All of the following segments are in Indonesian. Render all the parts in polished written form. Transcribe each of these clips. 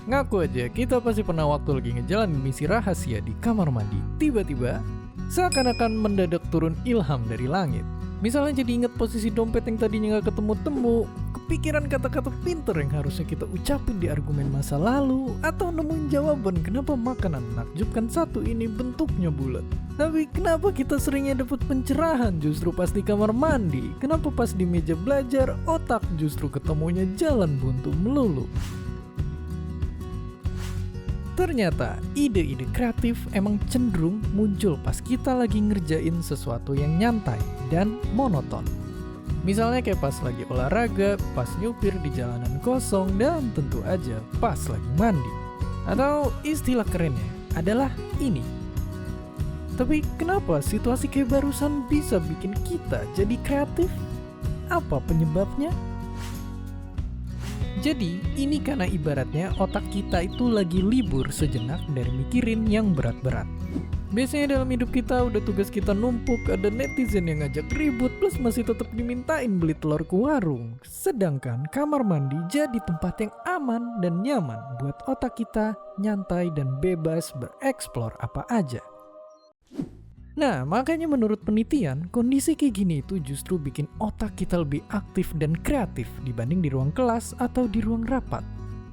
Ngaku aja, kita pasti pernah waktu lagi ngejalanin misi rahasia di kamar mandi. Tiba-tiba, seakan-akan mendadak turun ilham dari langit. Misalnya jadi ingat posisi dompet yang tadinya gak ketemu-temu, kepikiran kata-kata pinter yang harusnya kita ucapin di argumen masa lalu, atau nemuin jawaban kenapa makanan menakjubkan satu ini bentuknya bulat. Tapi kenapa kita seringnya dapat pencerahan justru pas di kamar mandi? Kenapa pas di meja belajar, otak justru ketemunya jalan buntu melulu? Ternyata ide-ide kreatif emang cenderung muncul pas kita lagi ngerjain sesuatu yang nyantai dan monoton. Misalnya kayak pas lagi olahraga, pas nyupir di jalanan kosong, dan tentu aja pas lagi mandi. Atau istilah kerennya adalah ini. Tapi kenapa situasi kayak barusan bisa bikin kita jadi kreatif? Apa penyebabnya? Jadi, ini karena ibaratnya otak kita itu lagi libur sejenak dari mikirin yang berat-berat. Biasanya dalam hidup kita udah tugas kita numpuk, ada netizen yang ngajak ribut, plus masih tetap dimintain beli telur ke warung. Sedangkan kamar mandi jadi tempat yang aman dan nyaman buat otak kita nyantai dan bebas bereksplor apa aja. Nah, makanya menurut penelitian, kondisi kayak gini itu justru bikin otak kita lebih aktif dan kreatif dibanding di ruang kelas atau di ruang rapat.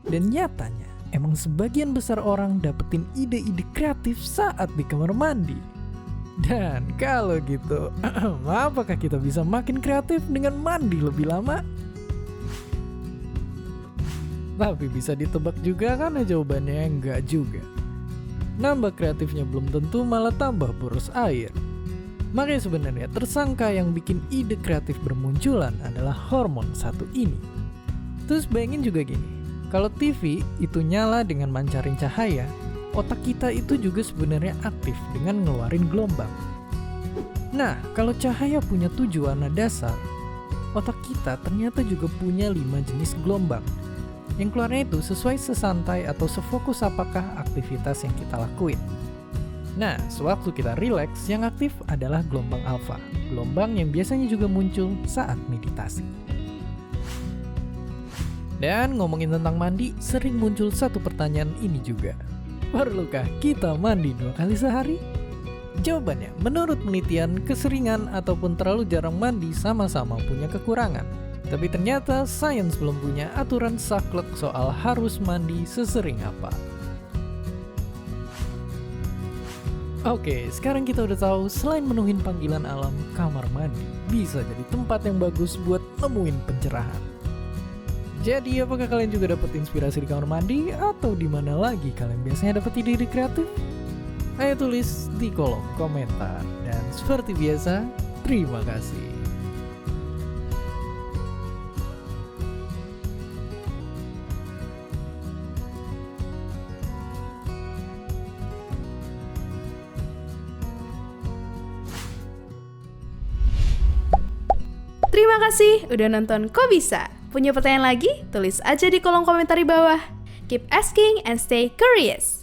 Dan nyatanya, emang sebagian besar orang dapetin ide-ide kreatif saat di kamar mandi. Dan kalau gitu, apakah kita bisa makin kreatif dengan mandi lebih lama? Tapi bisa ditebak juga karena jawabannya enggak juga. Nambah kreatifnya belum tentu malah tambah boros air. Makanya sebenarnya tersangka yang bikin ide kreatif bermunculan adalah hormon satu ini. Terus bayangin juga gini, kalau TV itu nyala dengan mancarin cahaya, otak kita itu juga sebenarnya aktif dengan ngeluarin gelombang. Nah, kalau cahaya punya 7 warna dasar, otak kita ternyata juga punya 5 jenis gelombang. Yang keluarnya itu sesuai sesantai atau sefokus apakah aktivitas yang kita lakuin. Nah, sewaktu kita rileks, yang aktif adalah gelombang alfa, gelombang yang biasanya juga muncul saat meditasi. Dan ngomongin tentang mandi, sering muncul satu pertanyaan ini juga. Perlukah kita mandi 2 kali sehari? Jawabannya, menurut penelitian, keseringan ataupun terlalu jarang mandi sama-sama punya kekurangan. Tapi ternyata sains belum punya aturan saklek soal harus mandi sesering apa. Oke, sekarang kita udah tahu selain menuhin panggilan alam, kamar mandi bisa jadi tempat yang bagus buat nemuin pencerahan. Jadi apakah kalian juga dapat inspirasi di kamar mandi atau di mana lagi kalian biasanya dapat ide-ide kreatif? Ayo tulis di kolom komentar. Dan seperti biasa, terima kasih. Terima kasih udah nonton Kok Bisa? Punya pertanyaan lagi? Tulis aja di kolom komentar di bawah. Keep asking and stay curious.